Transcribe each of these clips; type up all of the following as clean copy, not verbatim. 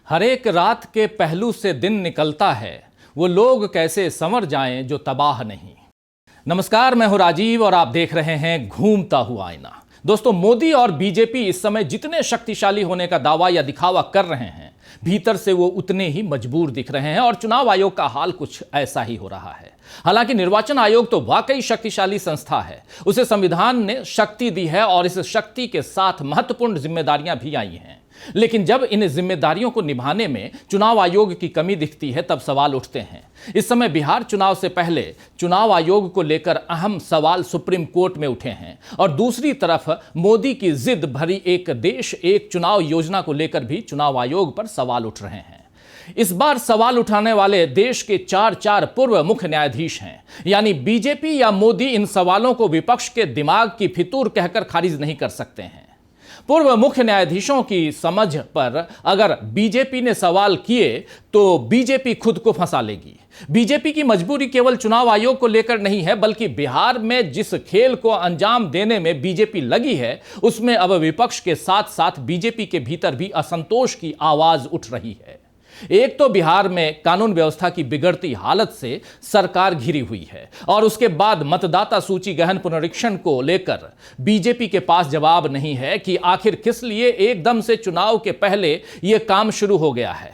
हर एक रात के पहलू से दिन निकलता है, वो लोग कैसे संवर जाएं जो तबाह नहीं। नमस्कार, मैं हूं राजीव और आप देख रहे हैं घूमता हुआ आईना। दोस्तों, मोदी और बीजेपी इस समय जितने शक्तिशाली होने का दावा या दिखावा कर रहे हैं, भीतर से वो उतने ही मजबूर दिख रहे हैं और चुनाव आयोग का हाल कुछ ऐसा ही हो रहा है। हालांकि निर्वाचन आयोग तो वाकई शक्तिशाली संस्था है, उसे संविधान ने शक्ति दी है और इस शक्ति के साथ महत्वपूर्ण जिम्मेदारियां भी आई हैं। लेकिन जब इन जिम्मेदारियों को निभाने में चुनाव आयोग की कमी दिखती है, तब सवाल उठते हैं। इस समय बिहार चुनाव से पहले चुनाव आयोग को लेकर अहम सवाल सुप्रीम कोर्ट में उठे हैं और दूसरी तरफ मोदी की जिद भरी एक देश एक चुनाव योजना को लेकर भी चुनाव आयोग पर सवाल उठ रहे हैं। इस बार सवाल उठाने वाले देश के चार पूर्व मुख्य न्यायाधीश हैं, यानी बीजेपी या मोदी इन सवालों को विपक्ष के दिमाग की फितूर कहकर खारिज नहीं कर सकते हैं। पूर्व मुख्य न्यायाधीशों की समझ पर अगर बीजेपी ने सवाल किए तो बीजेपी खुद को फंसा लेगी। बीजेपी की मजबूरी केवल चुनाव आयोग को लेकर नहीं है, बल्कि बिहार में जिस खेल को अंजाम देने में बीजेपी लगी है, उसमें अब विपक्ष के साथ साथ बीजेपी के भीतर भी असंतोष की आवाज उठ रही है। एक तो बिहार में कानून व्यवस्था की बिगड़ती हालत से सरकार घिरी हुई है और उसके बाद मतदाता सूची गहन पुनरीक्षण को लेकर बीजेपी के पास जवाब नहीं है कि आखिर किस लिए एकदम से चुनाव के पहले यह काम शुरू हो गया है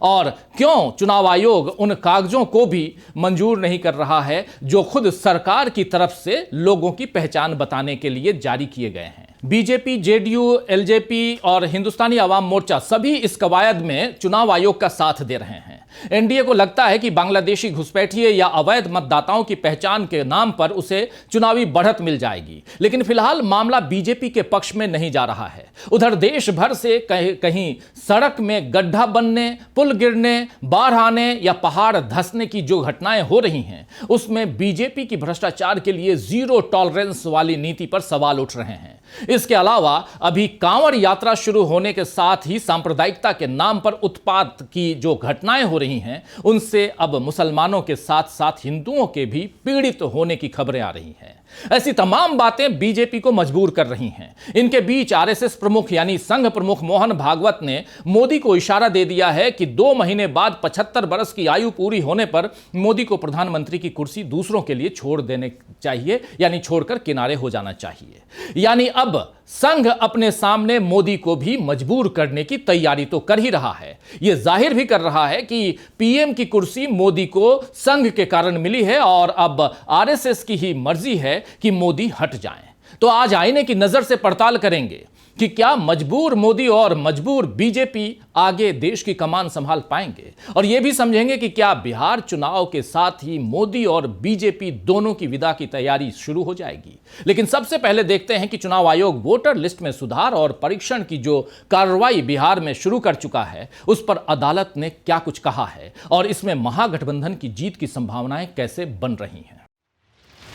और क्यों चुनाव आयोग उन कागजों को भी मंजूर नहीं कर रहा है जो खुद सरकार की तरफ से लोगों की पहचान बताने के लिए जारी किए गए हैं। बीजेपी, जेडीयू, एलजेपी और हिंदुस्तानी आवाम मोर्चा सभी इस कवायद में चुनाव आयोग का साथ दे रहे हैं। एनडीए को लगता है कि बांग्लादेशी घुसपैठिए या अवैध मतदाताओं की पहचान के नाम पर उसे चुनावी बढ़त मिल जाएगी, लेकिन फिलहाल मामला बीजेपी के पक्ष में नहीं जा रहा है। उधर देश भर से कहीं सड़क में गड्ढा बनने, पुल गिरने, बाढ़ आने या पहाड़ धंसने की जो घटनाएं हो रही हैं, उसमें बीजेपी की भ्रष्टाचार के लिए जीरो टॉलरेंस वाली नीति पर सवाल उठ रहे हैं। इसके अलावा अभी कांवड़ यात्रा शुरू होने के साथ ही सांप्रदायिकता के नाम पर उत्पात की जो घटनाएं हो रही हैं, उनसे अब मुसलमानों के साथ साथ हिंदुओं के भी पीड़ित होने की खबरें आ रही हैं। ऐसी तमाम बातें बीजेपी को मजबूर कर रही हैं। इनके बीच आरएसएस प्रमुख यानी संघ प्रमुख मोहन भागवत ने मोदी को इशारा दे दिया है कि 2 महीने बाद 75 वर्ष की आयु पूरी होने पर मोदी को प्रधानमंत्री की कुर्सी दूसरों के लिए छोड़ देने चाहिए, यानी छोड़कर किनारे हो जाना चाहिए। यानी अब संघ अपने सामने मोदी को भी मजबूर करने की तैयारी तो कर ही रहा है। यह जाहिर भी कर रहा है कि पीएम की कुर्सी मोदी को संघ के कारण मिली है और अब आरएसएस की ही मर्जी है कि मोदी हट जाएं। तो आज आईने की नजर से पड़ताल करेंगे कि क्या मजबूर मोदी और मजबूर बीजेपी आगे देश की कमान संभाल पाएंगे, और यह भी समझेंगे कि क्या बिहार चुनाव के साथ ही मोदी और बीजेपी दोनों की विदा की तैयारी शुरू हो जाएगी। लेकिन सबसे पहले देखते हैं कि चुनाव आयोग वोटर लिस्ट में सुधार और परीक्षण की जो कार्रवाई बिहार में शुरू कर चुका है, उस पर अदालत ने क्या कुछ कहा है और इसमें महागठबंधन की जीत की संभावनाएं कैसे बन रही हैं।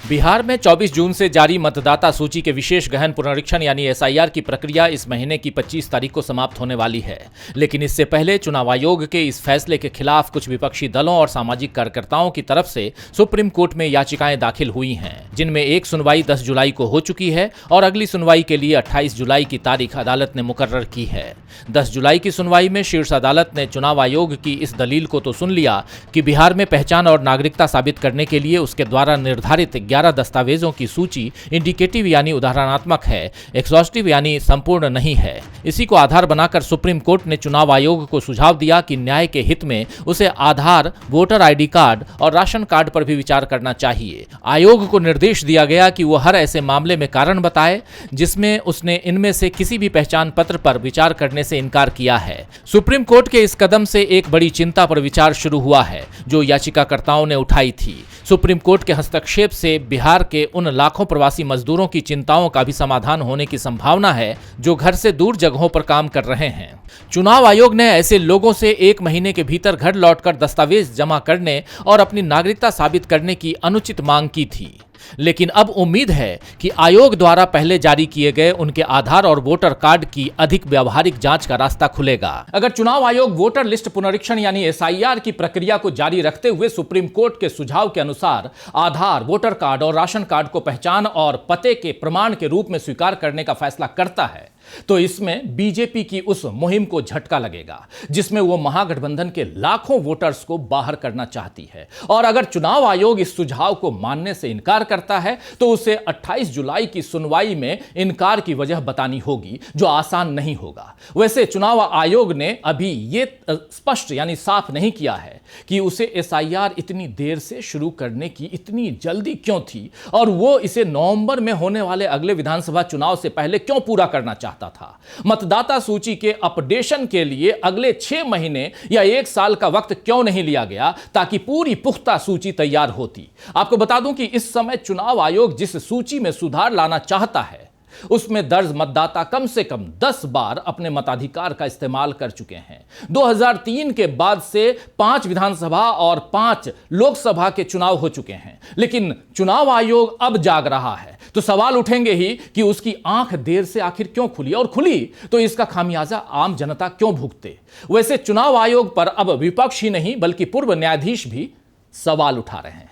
बिहार में 24 जून से जारी मतदाता सूची के विशेष गहन पुनरीक्षण यानी एसआईआर की प्रक्रिया इस महीने की 25 तारीख को समाप्त होने वाली है। लेकिन इससे पहले चुनाव आयोग के इस फैसले के खिलाफ कुछ विपक्षी दलों और सामाजिक कार्यकर्ताओं की तरफ से सुप्रीम कोर्ट में याचिकाएं दाखिल हुई हैं, जिनमें एक सुनवाई 10 जुलाई को हो चुकी है और अगली सुनवाई के लिए 28 जुलाई की तारीख अदालत ने मुकर्रर की है। 10 जुलाई की सुनवाई में शीर्ष अदालत ने चुनाव आयोग की इस दलील को तो सुन लिया कि बिहार में पहचान और नागरिकता साबित करने के लिए उसके द्वारा निर्धारित 11 दस्तावेजों की सूची इंडिकेटिव यानी उदाहरणात्मक है, एग्जॉस्टिव यानी संपूर्ण नहीं है। इसी को आधार बनाकर सुप्रीम कोर्ट ने चुनाव आयोग को सुझाव दिया कि न्याय के हित में उसे आधार, वोटर आईडी कार्ड और राशन कार्ड पर भी विचार करना चाहिए। आयोग को निर्देश दिया गया कि वो हर ऐसे मामले में कारण बताए जिसमें उसने इनमें से किसी भी पहचान पत्र पर विचार करने से इनकार किया है। सुप्रीम कोर्ट के इस कदम से एक बड़ी चिंता पर विचार शुरू हुआ है जो याचिकाकर्ताओं ने उठाई थी। सुप्रीम कोर्ट के हस्तक्षेप से बिहार के उन लाखों प्रवासी मजदूरों की चिंताओं का भी समाधान होने की संभावना है जो घर से दूर जगहों पर काम कर रहे हैं। चुनाव आयोग ने ऐसे लोगों से 1 महीने के भीतर घर लौटकर दस्तावेज जमा करने और अपनी नागरिकता साबित करने की अनुचित मांग की थी। लेकिन अब उम्मीद है कि आयोग द्वारा पहले जारी किए गए उनके आधार और वोटर कार्ड की अधिक व्यावहारिक जांच का रास्ता खुलेगा। अगर चुनाव आयोग वोटर लिस्ट पुनरीक्षण यानी एसआईआर की प्रक्रिया को जारी रखते हुए सुप्रीम कोर्ट के सुझाव के अनुसार आधार, वोटर कार्ड और राशन कार्ड को पहचान और पते के प्रमाण के रूप में स्वीकार करने का फैसला करता है, तो इसमें बीजेपी की उस मुहिम को झटका लगेगा जिसमें वो महागठबंधन के लाखों वोटर्स को बाहर करना चाहती है। और अगर चुनाव आयोग इस सुझाव को मानने से इनकार करता है तो उसे 28 जुलाई की सुनवाई में इनकार की वजह बतानी होगी, जो आसान नहीं होगा। वैसे चुनाव आयोग ने अभी यह स्पष्ट यानी साफ नहीं किया है कि उसे एसआईआर इतनी देर से शुरू करने की इतनी जल्दी क्यों थी और वो इसे नवंबर में होने वाले अगले विधानसभा चुनाव से पहले क्यों पूरा करना चाहता था। मतदाता सूची के अपडेशन के लिए अगले 6 महीने या 1 साल का वक्त क्यों नहीं लिया गया ताकि पूरी पुख्ता सूची तैयार होती। आपको बता दूं कि इस समय चुनाव आयोग जिस सूची में सुधार लाना चाहता है उसमें दर्ज मतदाता कम से कम 10 बार अपने मताधिकार का इस्तेमाल कर चुके हैं। 2003 के बाद से 5 विधानसभा और 5 लोकसभा के चुनाव हो चुके हैं, लेकिन चुनाव आयोग अब जाग रहा है। तो सवाल उठेंगे ही कि उसकी आंख देर से आखिर क्यों खुली, और खुली तो इसका खामियाजा आम जनता क्यों भुगते। वैसे चुनाव आयोग पर अब विपक्ष ही नहीं बल्कि पूर्व न्यायाधीश भी सवाल उठा रहे हैं।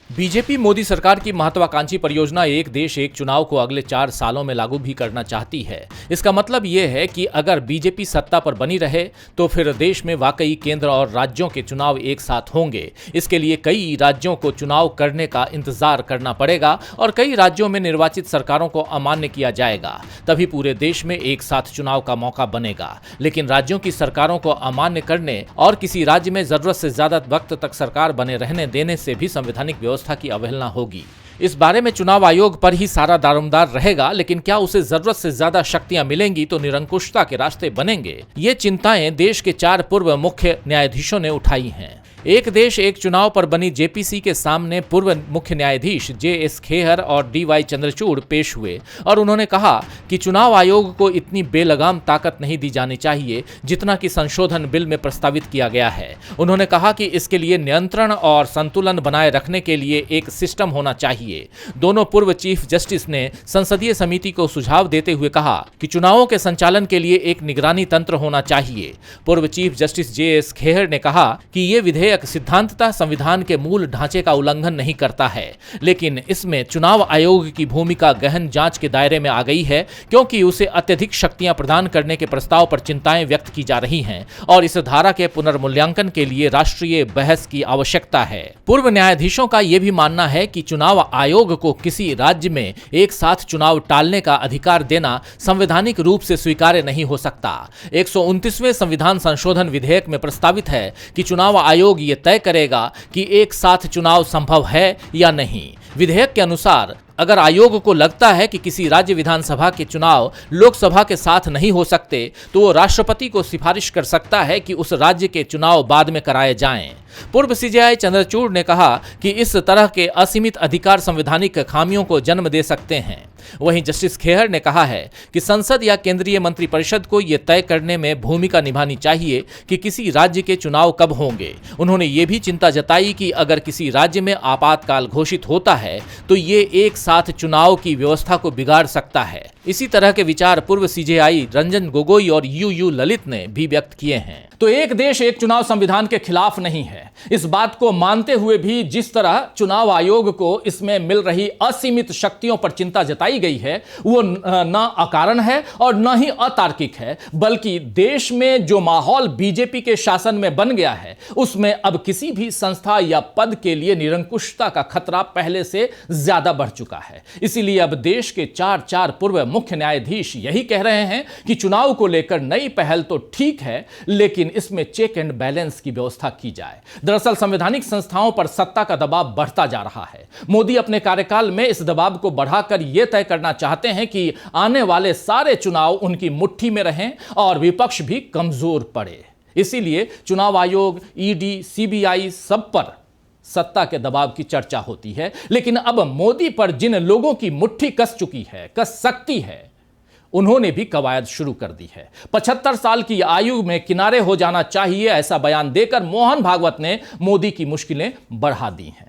बीजेपी मोदी सरकार की महत्वाकांक्षी परियोजना एक देश एक चुनाव को अगले 4 सालों में लागू भी करना चाहती है। इसका मतलब यह है कि अगर बीजेपी सत्ता पर बनी रहे तो फिर देश में वाकई केंद्र और राज्यों के चुनाव एक साथ होंगे। इसके लिए कई राज्यों को चुनाव करने का इंतजार करना पड़ेगा और कई राज्यों में निर्वाचित सरकारों को अमान्य किया जाएगा, तभी पूरे देश में एक साथ चुनाव का मौका बनेगा। लेकिन राज्यों की सरकारों को अमान्य करने और किसी राज्य में जरूरत से ज्यादा वक्त तक सरकार बने रहने देने से भी संवैधानिक व्यवस्था की अवहेलना होगी। इस बारे में चुनाव आयोग पर ही सारा दारोमदार रहेगा, लेकिन क्या उसे जरूरत से ज्यादा शक्तियां मिलेंगी तो निरंकुशता के रास्ते बनेंगे? ये चिंताएं देश के 4 पूर्व मुख्य न्यायाधीशों ने उठाई हैं। एक देश एक चुनाव पर बनी जेपीसी के सामने पूर्व मुख्य न्यायाधीश जेएस खेहर और डीवाई चंद्रचूड़ पेश हुए और उन्होंने कहा कि चुनाव आयोग को इतनी बेलगाम ताकत नहीं दी जानी चाहिए जितना कि संशोधन बिल में प्रस्तावित किया गया है। उन्होंने कहा कि इसके लिए नियंत्रण और संतुलन बनाए रखने के लिए एक सिस्टम होना चाहिए। दोनों पूर्व चीफ जस्टिस ने संसदीय समिति को सुझाव देते हुए कहा कि चुनावों के संचालन के लिए एक निगरानी तंत्र होना चाहिए। पूर्व चीफ जस्टिस जेएस खेहर ने कहा कि ये विधेयक सिद्धांततः संविधान के मूल ढांचे का उल्लंघन नहीं करता है, लेकिन इसमें चुनाव आयोग की भूमिका गहन जांच के दायरे में आ गई है क्योंकि उसे अत्यधिक शक्तियां प्रदान करने के प्रस्ताव पर चिंताएं व्यक्त की जा रही हैं और इस धारा के पुनर्मूल्यांकन के लिए राष्ट्रीय बहस की आवश्यकता है। पूर्व न्यायाधीशों का यह भी मानना है कि चुनाव आयोग को किसी राज्य में एक साथ चुनाव टालने का अधिकार देना संवैधानिक रूप से स्वीकार्य नहीं हो सकता। 129वें संविधान संशोधन विधेयक में प्रस्तावित है कि चुनाव आयोग ये तय करेगा कि एक साथ चुनाव संभव है या नहीं। विधेयक के अनुसार अगर आयोग को लगता है कि किसी राज्य विधानसभा के चुनाव लोकसभा के साथ नहीं हो सकते तो वो राष्ट्रपति को सिफारिश कर सकता है कि उस राज्य के चुनाव बाद में कराए जाएं। पूर्व सीजेआई चंद्रचूड़ ने कहा कि इस तरह के असीमित अधिकार संवैधानिक खामियों को जन्म दे सकते हैं। वहीं जस्टिस खेहर ने कहा है कि संसद या केंद्रीय मंत्रिपरिषद को यह तय करने में भूमिका निभानी चाहिए कि किसी राज्य के चुनाव कब होंगे। उन्होंने ये भी चिंता जताई कि अगर किसी राज्य में आपातकाल घोषित होता है तो ये एक साथ चुनाव की व्यवस्था को बिगाड़ सकता है। इसी तरह के विचार पूर्व सीजेआई रंजन गोगोई और यूयू ललित ने भी व्यक्त किए हैं। तो एक देश एक चुनाव संविधान के खिलाफ नहीं है। इस बात को मानते हुए भी जिस तरह चुनाव आयोग को इसमें मिल रही असीमित शक्तियों पर चिंता जताई गई है वो न अकारण है और न ही अतार्किक है, बल्कि देश में जो माहौल बीजेपी के शासन में बन गया है उसमें अब किसी भी संस्था या पद के लिए निरंकुशता का खतरा पहले से ज्यादा बढ़ चुका है। इसीलिए अब देश के 4 पूर्व मुख्य न्यायाधीश यही कह रहे हैं कि चुनाव को लेकर नई पहल तो ठीक है, लेकिन इसमें चेक एंड बैलेंस की व्यवस्था की जाए। दरअसल संवैधानिक संस्थाओं पर सत्ता का दबाव बढ़ता जा रहा है। मोदी अपने कार्यकाल में इस दबाव को बढ़ाकर यह तय करना चाहते हैं कि आने वाले सारे चुनाव उनकी मुट्ठी में रहें और विपक्ष भी कमजोर पड़े। इसीलिए चुनाव आयोग, ईडी, सीबीआई सब पर सत्ता के दबाव की चर्चा होती है। लेकिन अब मोदी पर जिन लोगों की मुट्ठी कस चुकी है, कस सकती है, उन्होंने भी कवायद शुरू कर दी है। 75 साल की आयु में किनारे हो जाना चाहिए, ऐसा बयान देकर मोहन भागवत ने मोदी की मुश्किलें बढ़ा दी हैं।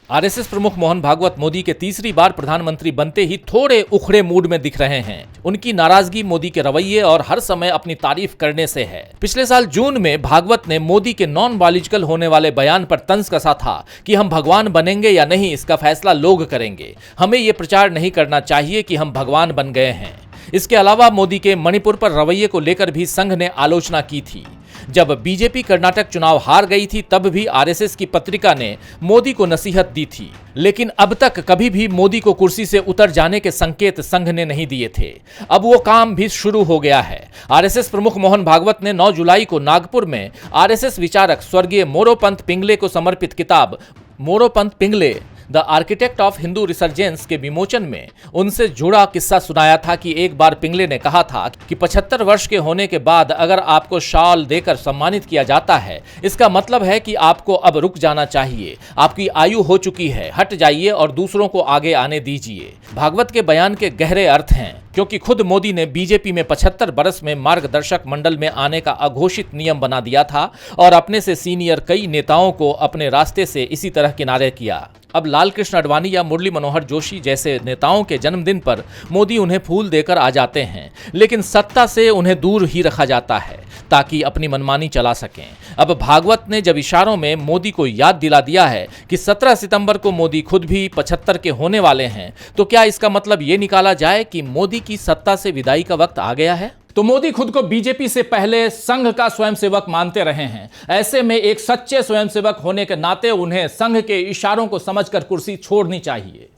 आरएसएस प्रमुख मोहन भागवत मोदी के तीसरी बार प्रधानमंत्री बनते ही थोड़े उखड़े मूड में दिख रहे हैं। उनकी नाराजगी मोदी के रवैये और हर समय अपनी तारीफ करने से है। पिछले साल जून में भागवत ने मोदी के नॉन बायोलॉजिकल होने वाले बयान पर तंज कसा था कि हम भगवान बनेंगे या नहीं इसका फैसला लोग करेंगे, हमें यह प्रचार नहीं करना चाहिए कि हम भगवान बन गए हैं। इसके अलावा मोदी के मणिपुर पर रवैये को लेकर भी संघ ने आलोचना की थी। जब बीजेपी कर्नाटक चुनाव हार गई थी तब भी आरएसएस की पत्रिका ने मोदी को नसीहत दी थी, लेकिन अब तक कभी भी मोदी को कुर्सी से उतर जाने के संकेत संघ ने नहीं दिए थे। अब वो काम भी शुरू हो गया है। आरएसएस प्रमुख मोहन भागवत ने 9 जुलाई को नागपुर में आरएसएस विचारक स्वर्गीय मोरोपंत पिंगले को समर्पित किताब Moropant Pingle the architect of Hindu resurgence के विमोचन में उनसे जुड़ा किस्सा सुनाया था कि एक बार पिंगले ने कहा था कि 75 वर्ष के होने के बाद अगर आपको शॉल देकर सम्मानित किया जाता है, इसका मतलब है कि आपको अब रुक जाना चाहिए, आपकी आयु हो चुकी है, हट जाइए और दूसरों को आगे आने दीजिए। भागवत के बयान के गहरे अर्थ हैं, क्योंकि खुद मोदी ने बीजेपी में 75 बरस में मार्गदर्शक मंडल में आने का अघोषित नियम बना दिया था और अपने से सीनियर कई नेताओं को अपने रास्ते से इसी तरह किनारे किया। अब लालकृष्ण आडवाणी या मुरली मनोहर जोशी जैसे नेताओं के जन्मदिन पर मोदी उन्हें फूल देकर आ जाते हैं, लेकिन सत्ता से उन्हें दूर ही रखा जाता है ताकि अपनी मनमानी चला सकें। अब भागवत ने जब इशारों में मोदी को याद दिला दिया है कि 17 सितंबर को मोदी खुद भी 75 के होने वाले हैं, तो क्या इसका मतलब ये निकाला जाए कि मोदी की सत्ता से विदाई का वक्त आ गया है? तो मोदी खुद को बीजेपी से पहले संघ का स्वयंसेवक मानते रहे हैं। ऐसे में एक सच्चे स्वयंसेवक होने के नाते उन्हें संघ के इशारों को समझकर कुर्सी छोड़नी चाहिए।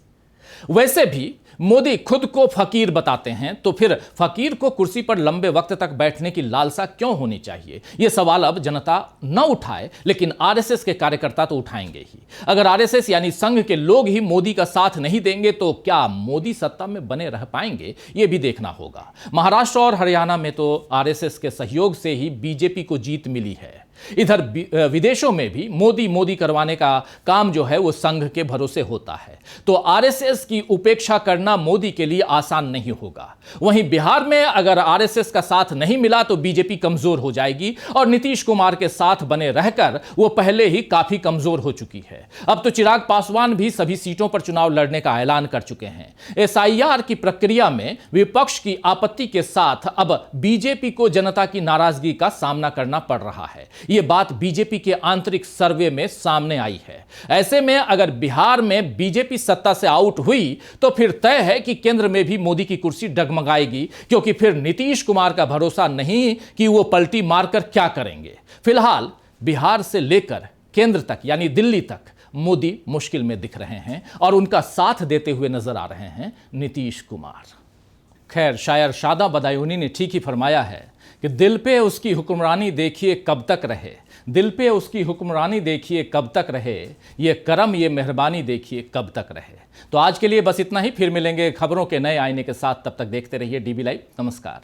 वैसे भी मोदी खुद को फकीर बताते हैं, तो फिर फकीर को कुर्सी पर लंबे वक्त तक बैठने की लालसा क्यों होनी चाहिए? यह सवाल अब जनता न उठाए, लेकिन आरएसएस के कार्यकर्ता तो उठाएंगे ही। अगर आरएसएस यानी संघ के लोग ही मोदी का साथ नहीं देंगे तो क्या मोदी सत्ता में बने रह पाएंगे? यह भी देखना होगा। महाराष्ट्र और हरियाणा में तो आरएसएस के सहयोग से ही बीजेपी को जीत मिली है। इधर विदेशों में भी मोदी मोदी करवाने का काम जो है वो संघ के भरोसे होता है। तो आरएसएस की उपेक्षा करना मोदी के लिए आसान नहीं होगा। वहीं बिहार में अगर आरएसएस का साथ नहीं मिला तो बीजेपी कमजोर हो जाएगी और नीतीश कुमार के साथ बने रहकर वो पहले ही काफी कमजोर हो चुकी है। अब तो चिराग पासवान भी सभी सीटों पर चुनाव लड़ने का ऐलान कर चुके हैं। एसआईआर की प्रक्रिया में विपक्ष की आपत्ति के साथ अब बीजेपी को जनता की नाराजगी का सामना करना पड़ रहा है। यह बात बीजेपी के आंतरिक सर्वे में सामने आई है। ऐसे में अगर बिहार में बीजेपी सत्ता से आउट हुई तो फिर तय है कि केंद्र में भी मोदी की कुर्सी डगमगाएगी, क्योंकि फिर नीतीश कुमार का भरोसा नहीं कि वो पलटी मारकर क्या करेंगे। फिलहाल बिहार से लेकर केंद्र तक यानी दिल्ली तक मोदी मुश्किल में दिख रहे हैं और उनका साथ देते हुए नजर आ रहे हैं नीतीश कुमार। खैर, शायर शादा बदायूनी ने ठीक ही फरमाया है कि दिल पे उसकी हुक्मरानी देखिए कब तक रहे, दिल पे उसकी हुक्मरानी देखिए कब तक रहे, ये करम ये मेहरबानी देखिए कब तक रहे। तो आज के लिए बस इतना ही। फिर मिलेंगे खबरों के नए आईने के साथ। तब तक देखते रहिए डीबी लाइव। नमस्कार।